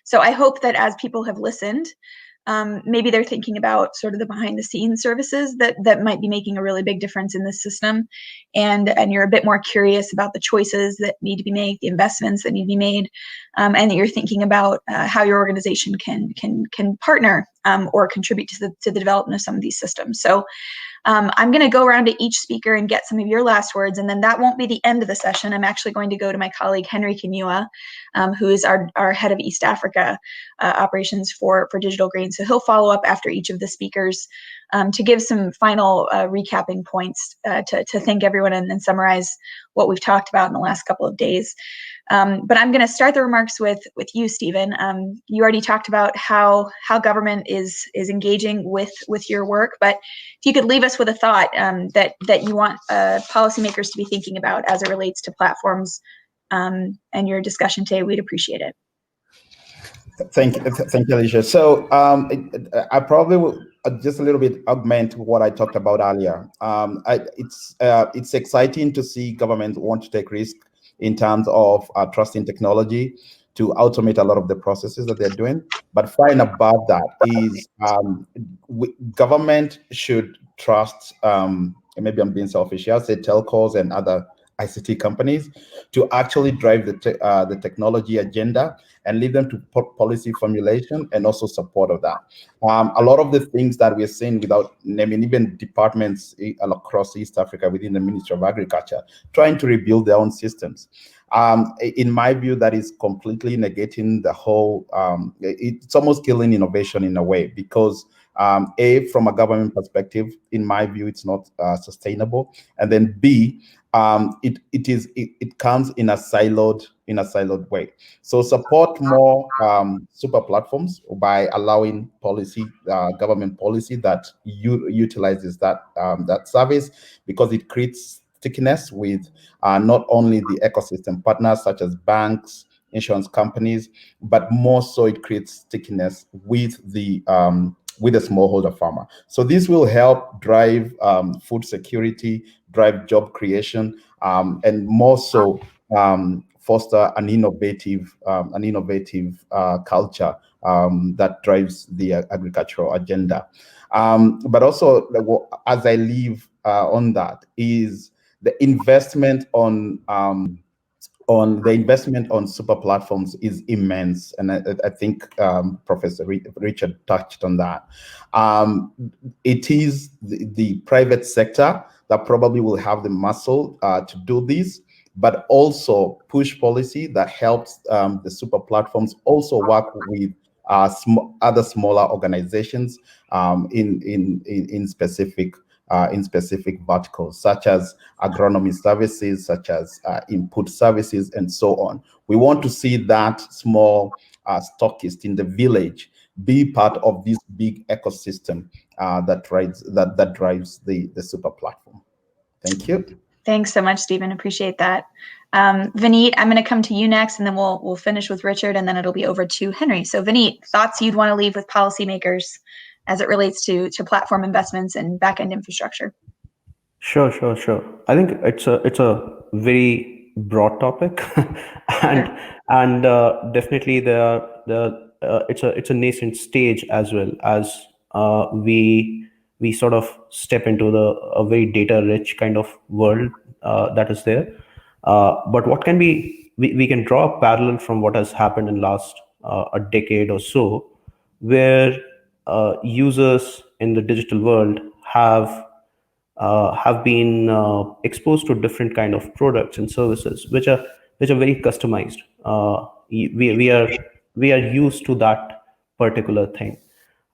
So I hope that as people have listened, maybe they're thinking about sort of the behind the scenes services that might be making a really big difference in this system. And you're a bit more curious about the choices that need to be made, the investments that need to be made, and that you're thinking about how your organization can partner or contribute to the development of some of these systems. So I'm going to go around to each speaker and get some of your last words, and then that won't be the end of the session. I'm actually going to go to my colleague Henry Kinnothi, who is our head of East Africa operations for Digital Green. So he'll follow up after each of the speakers to give some final recapping points to thank everyone and summarize what we've talked about in the last couple of days. But I'm going to start the remarks with you, Stephen. You already talked about how government is engaging with your work, but if you could leave us with a thought that you want policymakers to be thinking about as it relates to platforms and your discussion today, we'd appreciate it. Thank you, Alicia. So I probably will just a little bit augment what I talked about earlier. It's exciting to see government want to take risk in terms of trusting technology to automate a lot of the processes that they're doing. But far and above that is government should trust, and maybe I'm being selfish, I'll say telcos and other ICT companies to actually drive the technology agenda and leave them to policy formulation and also support of that. A lot of the things that we're seeing, without naming even departments across East Africa within the Ministry of Agriculture, trying to rebuild their own systems. In my view, that is completely negating the whole, it's almost killing innovation in a way, because from a government perspective, in my view, it's not sustainable. And then B, it comes in a siloed way. So support more super platforms by allowing government policy that utilizes that service, because it creates stickiness with not only the ecosystem partners such as banks, insurance companies, but more so it creates stickiness with the smallholder farmer. So this will help drive food security, drive job creation, and more so foster an innovative culture that drives the agricultural agenda. But also, as I leave on that, is the investment on super platforms is immense, and I think Professor Richard touched on that. It is the private sector that probably will have the muscle to do this, but also push policy that helps the super platforms also work with other smaller organizations in specific verticals, such as agronomy services, such as input services, and so on. We want to see that small stockist in the village be part of this big ecosystem that drives the super platform. Thank you. Thanks so much, Stephen. Appreciate that. Vineet, I'm going to come to you next, and then we'll finish with Richard, and then it'll be over to Henry. So Vineet, thoughts you'd want to leave with policymakers as it relates to platform investments and backend infrastructure? Sure. I think it's a very broad topic, and definitely it's a nascent stage as well as we sort of step into a very data rich kind of world that is there. But what can we can draw a parallel from what has happened in last a decade or so, where users in the digital world have been exposed to different kind of products and services which are very customized. We are used to that particular thing,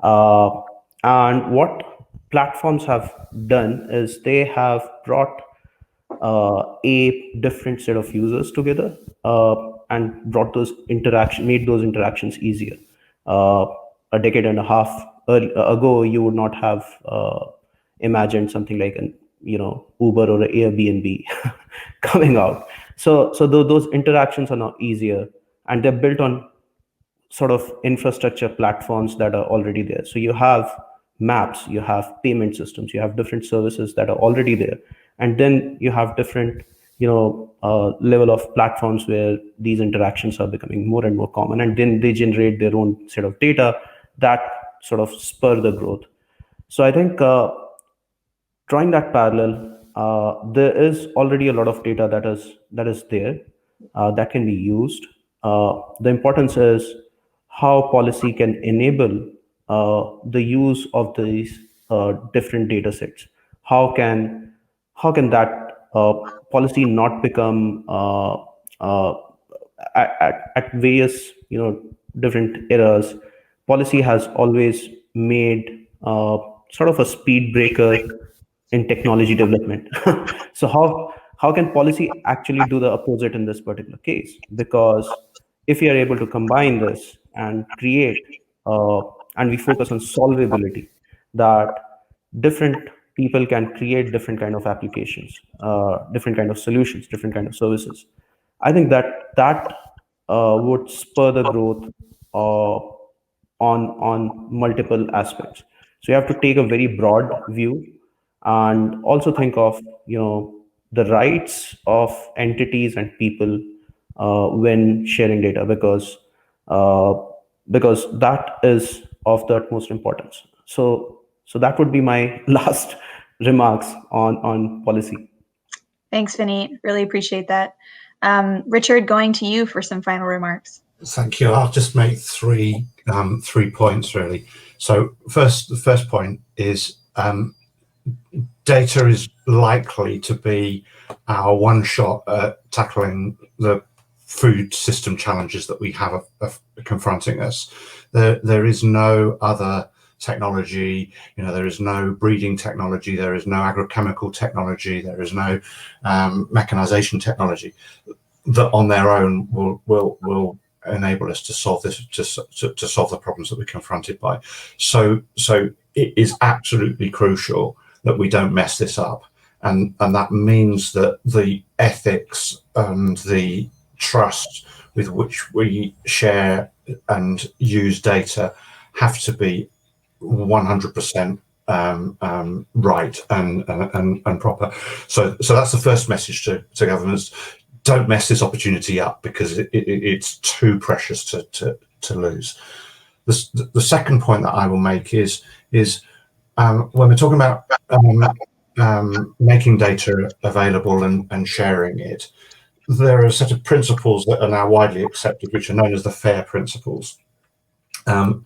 and what platforms have done is they have brought a different set of users together, and made those interactions easier. A decade and a half ago, you would not have imagined something like an Uber or an Airbnb coming out. So those interactions are now easier, and they're built on sort of infrastructure platforms that are already there. So you have maps, you have payment systems, you have different services that are already there, and then you have different level of platforms where these interactions are becoming more and more common, and then they generate their own set of data that sort of spur the growth. So I think drawing that parallel, there is already a lot of data that is there that can be used. The importance is how policy can enable the use of these different data sets. How can that policy not become at various different eras? Policy has always made sort of a speed breaker in technology development. So how can policy actually do the opposite in this particular case? Because if we are able to combine this and create and we focus on solvability, that different people can create different kind of applications, different kind of solutions, different kind of services. I think that would spur the growth uh, on multiple aspects. So you have to take a very broad view and also think of the rights of entities and people when sharing data, uh, because that is of the utmost importance. So that would be my last remarks on policy. Thanks, Vineet. Really appreciate that. Richard, going to you for some final remarks. Thank you. I'll just make three points really. So the first point is data is likely to be our one shot at tackling the food system challenges that we have confronting us. There is no other technology, there is no breeding technology, there is no agrochemical technology, there is no mechanization technology that on their own will enable us to solve this, to solve the problems that we're confronted by. So it is absolutely crucial that we don't mess this up, and that means that the ethics and the trust with which we share and use data have to be 100% right and proper. So that's the first message to governments. Don't mess this opportunity up, because it's too precious to lose. The second point that I will make is when we're talking about making data available and sharing it, there are a set of principles that are now widely accepted, which are known as the FAIR principles. And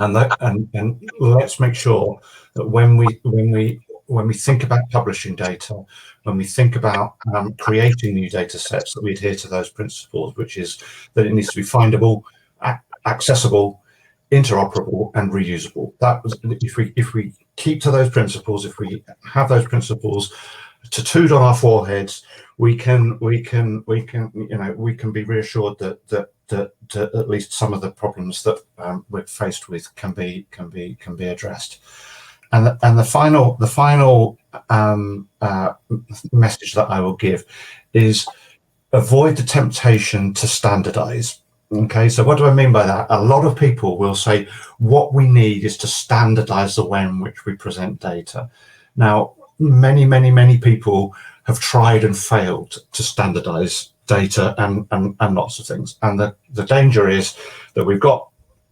let's make sure that when we think about publishing data, when we think about creating new data sets, that we adhere to those principles, which is that it needs to be findable, accessible, interoperable, and reusable. That was, if we keep to those principles, if we have those principles tattooed on our foreheads, we can be reassured that at least some of the problems that we're faced with can be addressed. And the final message that I will give is avoid the temptation to standardize. Okay, so what do I mean by that? A lot of people will say what we need is to standardize the way in which we present data. Now, many people have tried and failed to standardize data and lots of things. And the danger is that we've got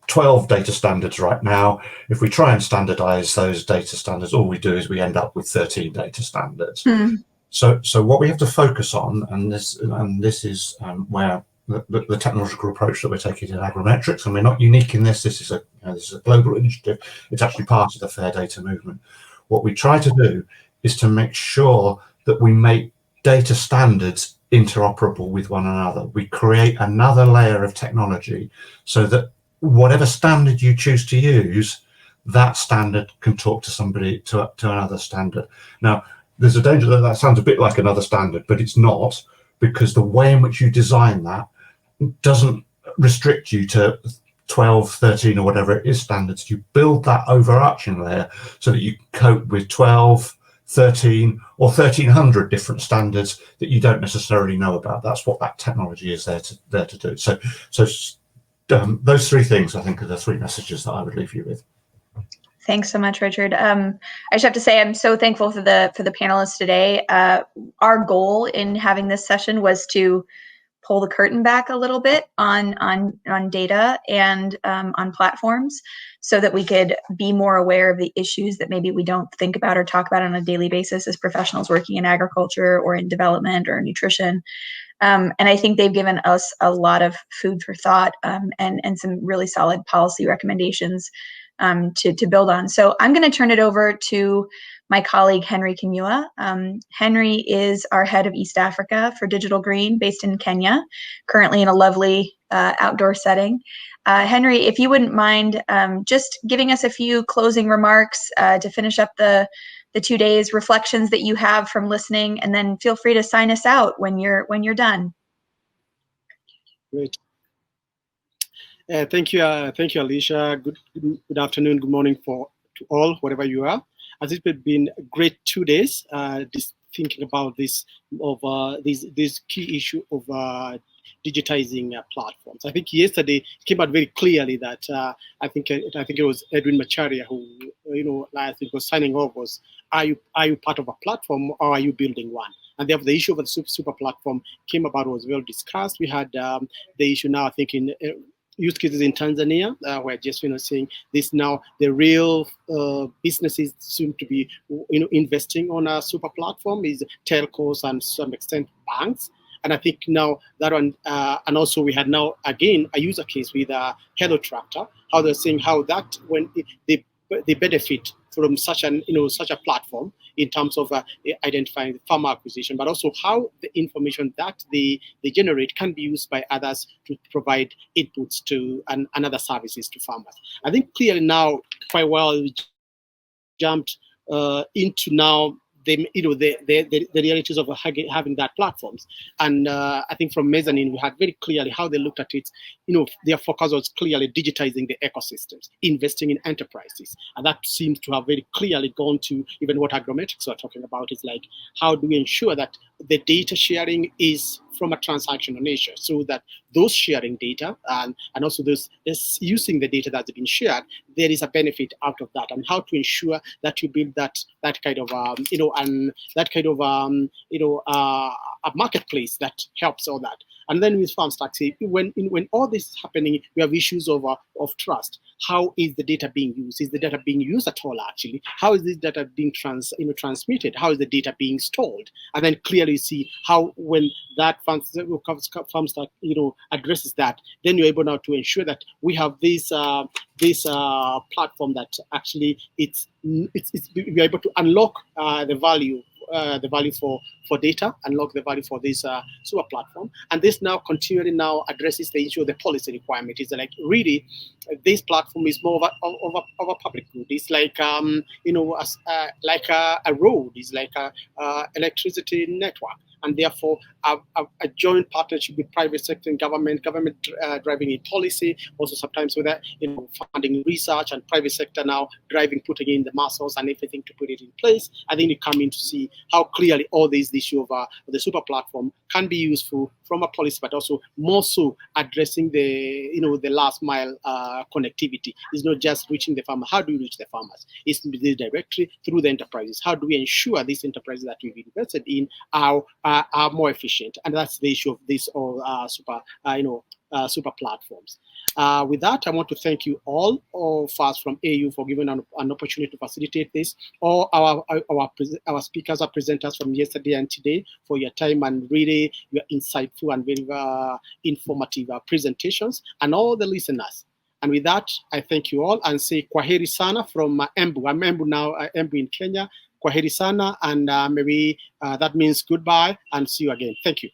12 data standards right now. If we try and standardize those data standards, all we do is we end up with 13 data standards. Mm. So what we have to focus on, and this is where the technological approach that we're taking in agrimetrics, and we're not unique in this. This is a global initiative. It's actually part of the fair data movement. What we try to do is to make sure that we make data standards interoperable with one another. We create another layer of technology so that whatever standard you choose to use, that standard can talk to somebody to another standard. Now, there's a danger that that sounds a bit like another standard, but it's not, because the way in which you design that doesn't restrict you to 12, 13 or whatever it is standards. You build that overarching layer so that you cope with 12, 13 or 1300 different standards that you don't necessarily know about. That's what that technology is there to do. So those three things, I think, are the three messages that I would leave you with. Thanks so much, Richard. I just have to say I'm so thankful for the panelists today. Our goal in having this session was to pull the curtain back a little bit on data and on platforms, so that we could be more aware of the issues that maybe we don't think about or talk about on a daily basis as professionals working in agriculture or in development or nutrition. And I think they've given us a lot of food for thought and some really solid policy recommendations to build on. So I'm going to turn it over to my colleague, Henry Kinnua. Henry is our head of East Africa for Digital Green, based in Kenya, currently in a lovely outdoor setting. Henry, if you wouldn't mind just giving us a few closing remarks to finish up the 2 days, reflections that you have from listening, and then feel free to sign us out when you're done. Great. Thank you, Alicia. Good afternoon, good morning to all, wherever you are. As it's been a great 2 days, thinking about this key issue of digitizing platforms. I think yesterday it came out very clearly that I think it was Edwin Macharia who, I think was signing off was, are you part of a platform or are you building one? And therefore the issue of the super platform came about, was well discussed. We had the issue now, I think, in use cases in Tanzania, where just saying this now, the real businesses seem to be investing on a super platform is telcos and to some extent banks. And I think now that one, and also we had now again a user case with Hello Tractor, how they're saying how that when they benefit from such a platform in terms of identifying the farmer acquisition, but also how the information that they generate can be used by others to provide inputs to and other services to farmers. I think clearly now quite well we jumped into now the realities of having that platforms. And I think from Mezzanine, we had very clearly how they looked at it. Their focus was clearly digitizing the ecosystems, investing in enterprises. And that seems to have very clearly gone to even what agrometrics are talking about, is like, how do we ensure that the data sharing is from a transactional nature, so that those sharing data and also those using the data that's been shared, there is a benefit out of that, and how to ensure that you build that kind of a marketplace that helps all that. And then with FarmStack, when all this is happening, we have issues of trust. How is the data being used? Is the data being used at all, actually? How is this data being transmitted? How is the data being stored? And then clearly see how, when that FarmStack addresses that, then you're able now to ensure that we have this platform that actually we're able to unlock the value for data, unlock the value for this super platform. And this now continually now addresses the issue of the policy requirement. It's like, really, this platform is more of a public good. It's like like a road. It's like a electricity network. and therefore a joint partnership with private sector and government driving a policy, also sometimes with that, funding research, and private sector now driving, putting in the muscles and everything to put it in place. I think you come in to see how clearly all this issue of the super platform can be useful from a policy, but also more so addressing the last mile connectivity. It's not just reaching the farmer. How do we reach the farmers? It's directly through the enterprises. How do we ensure these enterprises that we've invested in are more efficient? And that's the issue of this super platforms. With that, I want to thank you all of us from AU for giving an opportunity to facilitate this. All our speakers, our presenters from yesterday and today, for your time and really your insightful and very informative presentations, and all the listeners. And with that, I thank you all and say kwaheri sana from Embu. I'm Embu now, Embu in Kenya. Kwaheri sana, and maybe that means goodbye and see you again. Thank you.